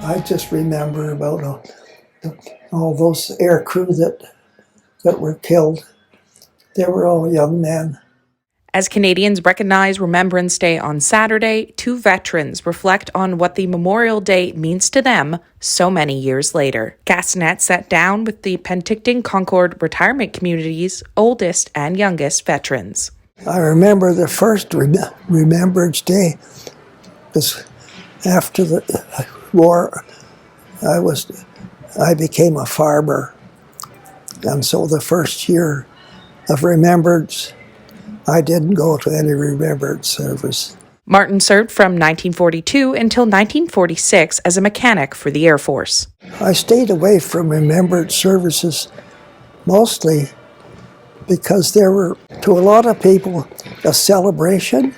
I just remember about all those air crew that were killed. They were all young men. As Canadians recognize Remembrance Day on Saturday, two veterans reflect on what the Memorial Day means to them so many years later. Castanet sat down with the Penticton Concorde Retirement Community's oldest and youngest veterans. I remember the first Remembrance Day, because after the war, I became a farmer. And so the first year of Remembrance, I didn't go to any remembrance service. Martin served from 1942 until 1946 as a mechanic for the Air Force. I stayed away from remembrance services mostly because there were, to a lot of people, a celebration.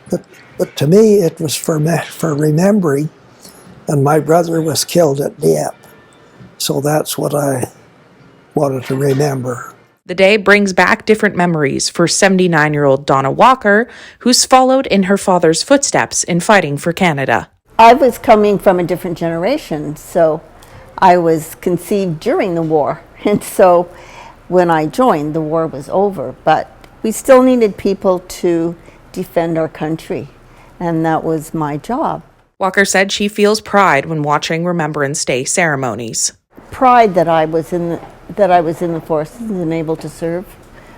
But to me, it was for remembering, and my brother was killed at Dieppe. So that's what I wanted to remember. The day brings back different memories for 79-year-old Donna Walker, who's followed in her father's footsteps in fighting for Canada. I was coming from a different generation, so I was conceived during the war. And so when I joined, the war was over, but we still needed people to defend our country, and that was my job. Walker said she feels pride when watching Remembrance Day ceremonies. Pride that I was in the forces and able to serve.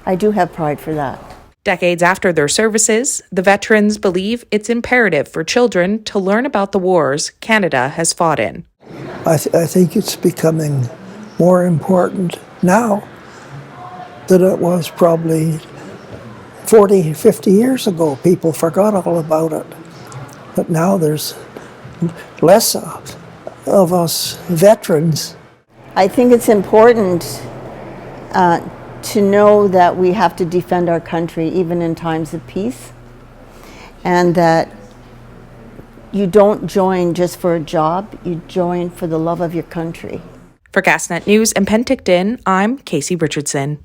I do have pride for that. Decades after their services, the veterans believe it's imperative for children to learn about the wars Canada has fought in. I think it's becoming more important now than it was probably 40, 50 years ago. People forgot all about it. But now there's less of us veterans. I think it's important to know that we have to defend our country even in times of peace, and that you don't join just for a job, you join for the love of your country. For Castanet News in Penticton, I'm Casey Richardson.